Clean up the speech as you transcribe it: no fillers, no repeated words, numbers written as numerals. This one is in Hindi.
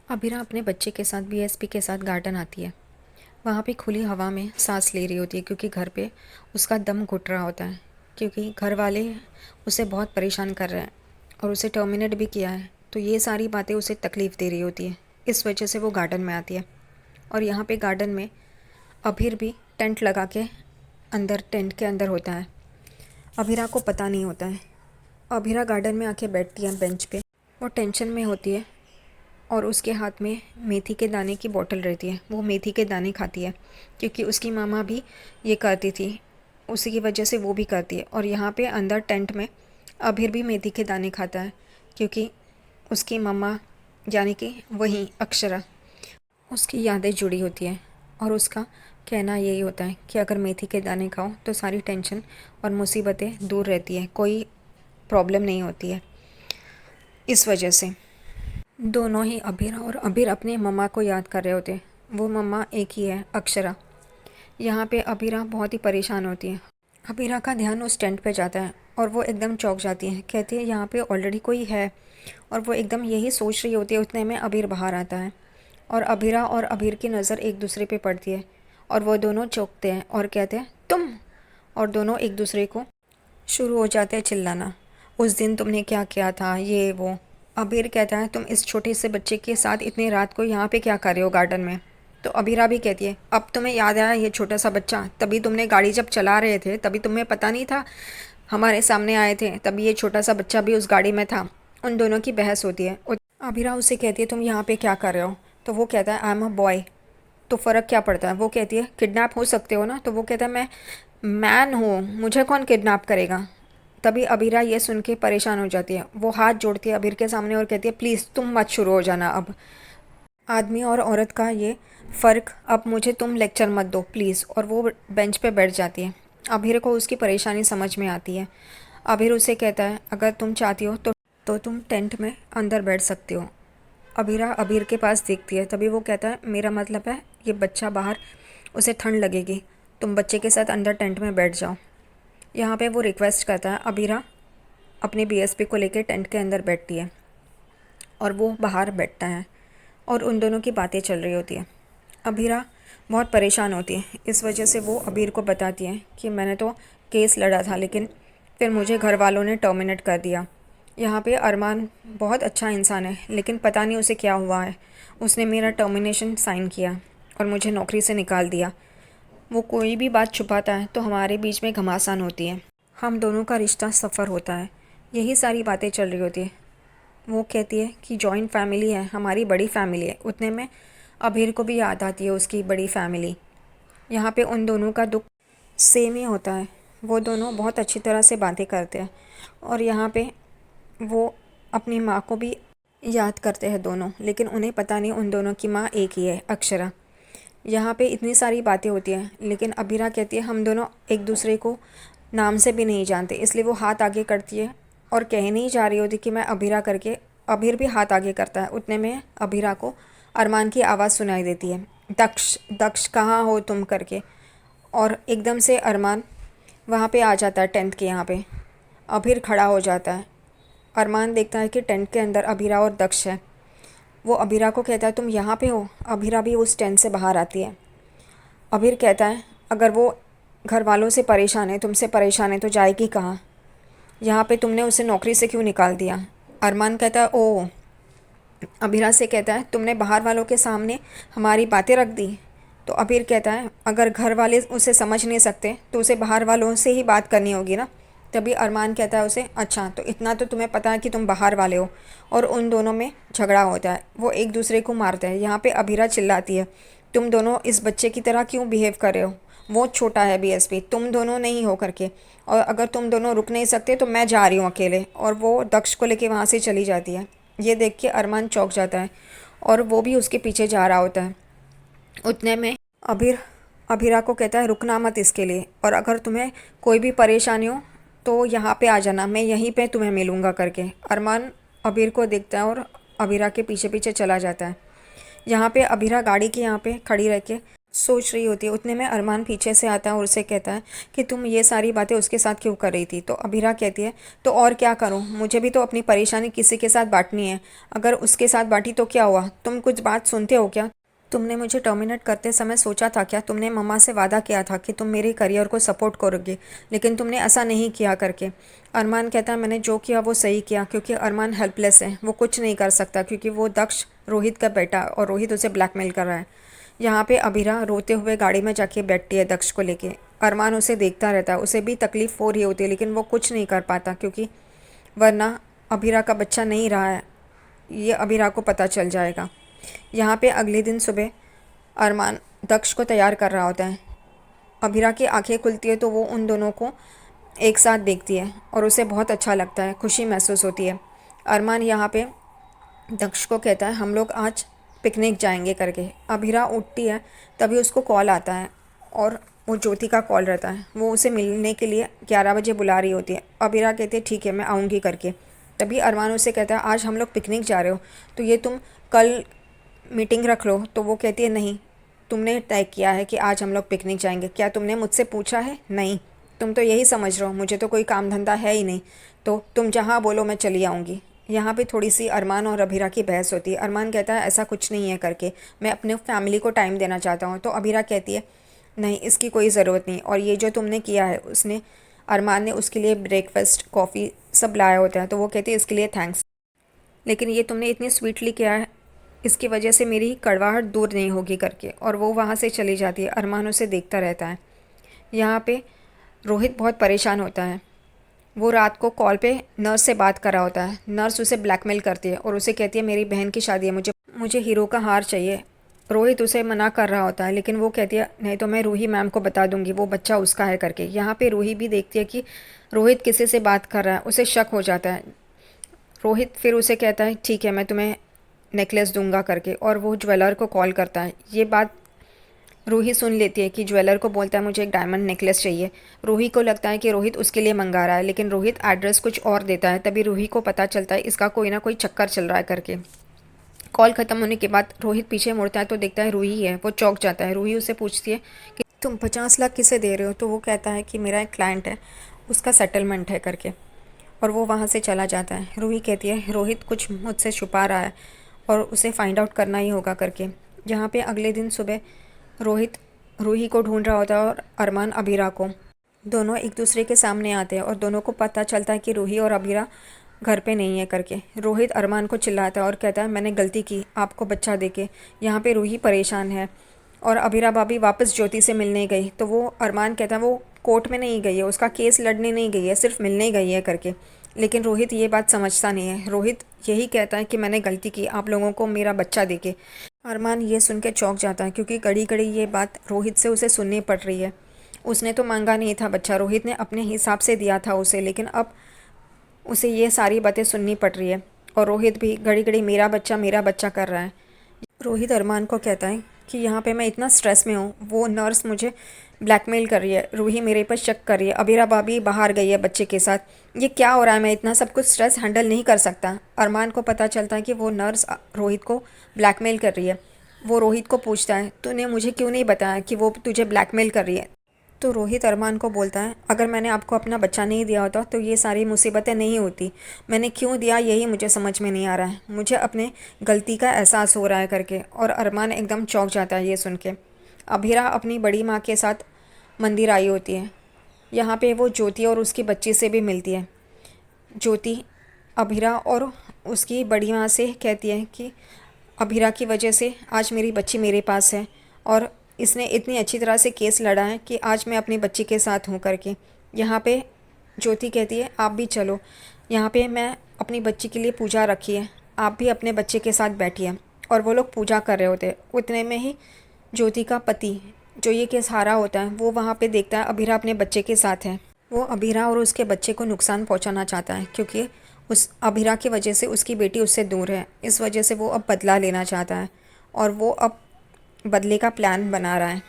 अभिरा अपने बच्चे के साथ बीएसपी के साथ गार्डन आती है। वहाँ पे खुली हवा में सांस ले रही होती है क्योंकि घर पे उसका दम घुट रहा होता है, क्योंकि घर वाले उसे बहुत परेशान कर रहे हैं और उसे टर्मिनेट भी किया है। तो ये सारी बातें उसे तकलीफ़ दे रही होती है। इस वजह से वो गार्डन में आती है और यहाँ पे गार्डन में अभिर भी टेंट लगा के अंदर टेंट के अंदर होता है। अभिरा को पता नहीं होता है। अभिरा गार्डन में आके बैठती है बेंच पे। वो टेंशन में होती है और उसके हाथ में मेथी के दाने की बोतल रहती है। वो मेथी के दाने खाती है क्योंकि उसकी मामा भी ये करती थी, उसी की वजह से वो भी करती है। और यहाँ पे अंदर टेंट में अभिर भी मेथी के दाने खाता है क्योंकि उसकी मम्मा यानी कि वही अक्षरा उसकी यादें जुड़ी होती हैं। और उसका कहना यही होता है कि अगर मेथी के दाने खाओ तो सारी टेंशन और मुसीबतें दूर रहती है, कोई प्रॉब्लम नहीं होती है। इस वजह से दोनों ही अबीर और अबीर अपने मम्मा को याद कर रहे होते हैं। वो मम्मा एक ही है, अक्षरा। यहाँ पे अबीरा बहुत ही परेशान होती है। अबीरा का ध्यान उस टेंट पे जाता है और वो एकदम चौंक जाती है। कहती है यहाँ पे ऑलरेडी कोई है। और वो एकदम यही सोच रही होती है, उतने में अबीर बाहर आता है और अबीरा और अबीर की नज़र एक दूसरे पे पड़ती है और वो दोनों चौंकते हैं और कहते हैं तुम। और दोनों एक दूसरे को शुरू हो जाते हैं चिल्लाना, उस दिन तुमने क्या किया था, ये वो। अबीर कहता है तुम इस छोटे से बच्चे के साथ इतनी रात को यहाँ पे क्या कर रहे हो गार्डन में। तो अबीरा भी कहती है अब तुम्हें याद आया ये छोटा सा बच्चा, तभी तुमने गाड़ी जब चला रहे थे तभी तुम्हें पता नहीं था, हमारे सामने आए थे तभी ये छोटा सा बच्चा भी उस गाड़ी में था। उन दोनों की बहस होती है। अबीरा उससे कहती है तुम यहाँ पे क्या कर रहे हो। तो वो कहता है आई एम अ बॉय। तो फ़र्क क्या पड़ता है। वो कहती है किडनैप हो सकते हो ना। तो वो कहता है मैं मैन हूँ, मुझे कौन किडनैप करेगा। तभी अबीरा ये सुन के परेशान हो जाती है। वो हाथ जोड़ती है अबीर के सामने और कहती है प्लीज़ तुम मत शुरू हो जाना। अब आदमी और औरत का ये फ़र्क, अब मुझे तुम लेक्चर मत दो प्लीज़। और वो बेंच पे बैठ जाती है। अबीर को उसकी परेशानी समझ में आती है। अबीर उसे कहता है अगर तुम चाहती हो तो तुम टेंट में अंदर बैठ सकती हो। अबीरा अबीर के पास देखती है। तभी वो कहता है मेरा मतलब है ये बच्चा बाहर, उसे ठंड लगेगी, तुम बच्चे के साथ अंदर टेंट में बैठ जाओ। यहाँ पे वो रिक्वेस्ट करता है। अबीरा अपने बीएसपी को लेकर टेंट के अंदर बैठती है और वो बाहर बैठता है और उन दोनों की बातें चल रही होती है। अबीरा बहुत परेशान होती है। इस वजह से वो अबीर को बताती है कि मैंने तो केस लड़ा था लेकिन फिर मुझे घर वालों ने टर्मिनेट कर दिया। यहाँ पे अरमान बहुत अच्छा इंसान है लेकिन पता नहीं उसे क्या हुआ है, उसने मेरा टर्मिनेशन साइन किया और मुझे नौकरी से निकाल दिया। वो कोई भी बात छुपाता है तो हमारे बीच में घमासान होती है, हम दोनों का रिश्ता सफ़र होता है। यही सारी बातें चल रही होती है। वो कहती है कि जॉइंट फैमिली है, हमारी बड़ी फैमिली है। उतने में अबीर को भी याद आती है उसकी बड़ी फैमिली। यहाँ पे उन दोनों का दुख सेम ही होता है। वो दोनों बहुत अच्छी तरह से बातें करते हैं और यहाँ पे वो अपनी माँ को भी याद करते हैं दोनों, लेकिन उन्हें पता नहीं उन दोनों की माँ एक ही है, अक्षरा। यहाँ पे इतनी सारी बातें होती हैं लेकिन अबीरा कहती है हम दोनों एक दूसरे को नाम से भी नहीं जानते, इसलिए वो हाथ आगे करती है और कह नहीं जा रही होती कि मैं अबीरा करके। अबीर भी हाथ आगे करता है। उतने में अबीरा को अरमान की आवाज़ सुनाई देती है, दक्ष दक्ष कहाँ हो तुम करके। और एकदम से अरमान वहाँ पे आ जाता है टेंट के यहाँ पे। अबीर खड़ा हो जाता है। अरमान देखता है कि टेंट के अंदर अबीरा और दक्ष है। वो अबीरा को कहता है तुम यहाँ पे हो। अबीरा भी उस टेंट से बाहर आती है। अबीर कहता है अगर वो घर वालों से परेशान है, तुमसे परेशान है तो जाएगी कहाँ, यहाँ पे तुमने उसे नौकरी से क्यों निकाल दिया। अरमान कहता है ओह। अबीरा से कहता है तुमने बाहर वालों के सामने हमारी बातें रख दी। तो अबीर कहता है अगर घर वाले उसे समझ नहीं सकते तो उसे बाहर वालों से ही बात करनी होगी ना। तभी अरमान कहता है उसे अच्छा तो इतना तो तुम्हें पता है कि तुम बाहर वाले हो। और उन दोनों में झगड़ा होता है, वो एक दूसरे को मारते हैं। यहाँ पे अबीरा चिल्लाती है तुम दोनों इस बच्चे की तरह क्यों बिहेव कर रहे हो, वो छोटा है बीएसपी, तुम दोनों नहीं हो करके। और अगर तुम दोनों रुक नहीं सकते तो मैं जा रही हूँ अकेले। और वो दक्ष को लेके वहाँ से चली जाती है। ये देख के अरमान चौंक जाता है और वो भी उसके पीछे जा रहा होता है। उतने में अबीर अबीरा को कहता है रुकना मत इसके लिए, और अगर तुम्हें कोई भी परेशानी हो तो यहाँ पे आ जाना, मैं यहीं पे तुम्हें मिलूँगा करके। अरमान अबीर को देखता है और अबीरा के पीछे पीछे चला जाता है। यहाँ पे अबीरा गाड़ी के यहाँ पे खड़ी रह के सोच रही होती है, उतने में अरमान पीछे से आता है और उसे कहता है कि तुम ये सारी बातें उसके साथ क्यों कर रही थी। तो अभिरा कहती है तो और क्या करूं, मुझे भी तो अपनी परेशानी किसी के साथ बांटनी है। अगर उसके साथ बांटी तो क्या हुआ, तुम कुछ बात सुनते हो क्या? तुमने मुझे टर्मिनेट करते समय सोचा था क्या? तुमने मम्मा से वादा किया था कि तुम मेरे करियर को सपोर्ट करोगे, लेकिन तुमने ऐसा नहीं किया करके। अरमान कहता है मैंने जो किया वो सही किया, क्योंकि अरमान हेल्पलेस है, वो कुछ नहीं कर सकता, क्योंकि वो दक्ष रोहित का बेटा और रोहित उसे ब्लैकमेल कर रहा है। यहाँ पे अभिरा रोते हुए गाड़ी में जाके बैठती है दक्ष को लेके। अरमान उसे देखता रहता है, उसे भी तकलीफ़ हो रही होती है, लेकिन वो कुछ नहीं कर पाता, क्योंकि वरना अभिरा का बच्चा नहीं रहा है, ये अभिरा को पता चल जाएगा। यहाँ पे अगले दिन सुबह अरमान दक्ष को तैयार कर रहा होता है। अभिरा की आंखें खुलती है तो वो उन दोनों को एक साथ देखती है और उसे बहुत अच्छा लगता है, खुशी महसूस होती है। अरमान यहाँ पे दक्ष को कहता है हम लोग आज पिकनिक जाएंगे करके। अभिरा उठती है, तभी उसको कॉल आता है और वो ज्योति का कॉल रहता है। वो उसे मिलने के लिए 11 बजे बुला रही होती है। अभिरा कहती है ठीक है मैं आऊँगी करके। तभी अरमान उसे कहता है आज हम लोग पिकनिक जा रहे हो, तो ये तुम कल मीटिंग रख लो। तो वो कहती है नहीं, तुमने तय किया है कि आज हम लोग पिकनिक जाएंगे, क्या तुमने मुझसे पूछा है? नहीं, तुम तो यही समझ रहे हो, मुझे तो कोई काम धंधा है ही नहीं, तो तुम जहाँ बोलो मैं चली आऊँगी। यहाँ पे थोड़ी सी अरमान और अभिरा की बहस होती है। अरमान कहता है ऐसा कुछ नहीं है करके, मैं अपने फैमिली को टाइम देना चाहता हूँ। तो अभिरा कहती है नहीं, इसकी कोई ज़रूरत नहीं, और ये जो तुमने किया है, उसने अरमान ने उसके लिए ब्रेकफास्ट कॉफ़ी सब लाया होता है, तो वो कहती है इसके लिए थैंक्स, लेकिन ये तुमने इतनी स्वीटली किया है, इसकी वजह से मेरी कड़वाहट दूर नहीं होगी करके। और वो वहाँ से चली जाती है। अरमान उसे देखता रहता है। यहाँ पे रोहित बहुत परेशान होता है। वो रात को कॉल पे नर्स से बात कर रहा होता है। नर्स उसे ब्लैकमेल करती है और उसे कहती है मेरी बहन की शादी है, मुझे मुझे हीरो का हार चाहिए। रोहित उसे मना कर रहा होता है, लेकिन वो कहती है नहीं तो मैं रूही मैम को बता दूंगी, वो बच्चा उसका है करके। यहाँ पे रूही भी देखती है कि रोहित किसी से बात कर रहा है, उसे शक हो जाता है। रोहित फिर उसे कहता है ठीक है मैं तुम्हें नेकलेस दूंगा करके, और वो ज्वेलर को कॉल करता है। ये बात रूही सुन लेती है कि ज्वेलर को बोलता है मुझे एक डायमंड नेकलेस चाहिए। रूही को लगता है कि रोहित उसके लिए मंगा रहा है, लेकिन रोहित एड्रेस कुछ और देता है। तभी रूही को पता चलता है इसका कोई ना कोई चक्कर चल रहा है करके। कॉल ख़त्म होने के बाद रोहित पीछे मुड़ता है तो देखता है रूही है। वो चौंक जाता है। रूही उसे पूछती है कि तुम 50 लाख किसे दे रहे हो? तो वो कहता है कि मेरा एक क्लाइंट है, उसका सेटलमेंट है करके, और वो वहाँ से चला जाता है। रूही कहती है रोहित कुछ मुझसे छुपा रहा है और उसे फाइंड आउट करना ही होगा करके। जहाँ पे अगले दिन सुबह रोहित रूही को ढूंढ रहा होता है और अरमान अबीरा को। दोनों एक दूसरे के सामने आते हैं और दोनों को पता चलता है कि रूही और अबीरा घर पे नहीं है करके। रोहित अरमान को चिल्लाता है और कहता है मैंने गलती की आपको बच्चा देके। यहाँ पे रूही परेशान है और अबीरा भाभी वापस ज्योति से मिलने गई, तो वो अरमान कहता है वो कोर्ट में नहीं गई है, उसका केस लड़ने नहीं गई है, सिर्फ मिलने गई है करके। लेकिन रोहित ये बात समझता नहीं है। रोहित यही कहता है कि मैंने गलती की आप लोगों को मेरा बच्चा देके। अरमान ये सुन के चौंक जाता है, क्योंकि कड़ी कड़ी ये बात रोहित से उसे सुननी पड़ रही है। उसने तो मांगा नहीं था बच्चा, रोहित ने अपने हिसाब से दिया था उसे, लेकिन अब उसे ये सारी बातें सुननी पड़ रही है। और रोहित भी घड़ी घड़ी मेरा बच्चा कर रहा है। रोहित अरमान को कहता है कि यहाँ पे मैं इतना स्ट्रेस में हूँ, वो नर्स मुझे ब्लैकमेल कर रही है, रूही मेरे पर शक कर रही है, अबीरा भाभी बाहर गई है बच्चे के साथ, ये क्या हो रहा है? मैं इतना सब कुछ स्ट्रेस हैंडल नहीं कर सकता। अरमान को पता चलता है कि वो नर्स रोहित को ब्लैकमेल कर रही है। वो रोहित को पूछता है तूने मुझे क्यों नहीं बताया कि वो तुझे ब्लैकमेल कर रही है? तो रोहित अरमान को बोलता है अगर मैंने आपको अपना बच्चा नहीं दिया होता तो ये सारी मुसीबतें नहीं होती, मैंने क्यों दिया यही मुझे समझ में नहीं आ रहा है, मुझे अपने गलती का एहसास हो रहा है करके। और अरमान एकदम चौंक जाता है ये सुन के। अभीरा अपनी बड़ी माँ के साथ मंदिर आई होती है। यहाँ पे वो ज्योति और उसकी बच्ची से भी मिलती है। ज्योति अभीरा और उसकी बड़ी माँ से कहती है कि अभीरा की वजह से आज मेरी बच्ची मेरे पास है, और इसने इतनी अच्छी तरह से केस लड़ा है कि आज मैं अपनी बच्ची के साथ हूँ करके। यहाँ पे ज्योति कहती है आप भी चलो, यहाँ पे मैं अपनी बच्ची के लिए पूजा रखी है, आप भी अपने बच्चे के साथ बैठिए। और वो लोग पूजा कर रहे होते। उतने में ही ज्योति का पति जो ये केस हारा होता है वो वहाँ पे देखता है अभीरा अपने बच्चे के साथ है। वो अभीरा और उसके बच्चे को नुकसान पहुँचाना चाहता है, क्योंकि उस अभीरा की वजह से उसकी बेटी उससे दूर है। इस वजह से वो अब बदला लेना चाहता है और वो अब बदले का प्लान बना रहा है।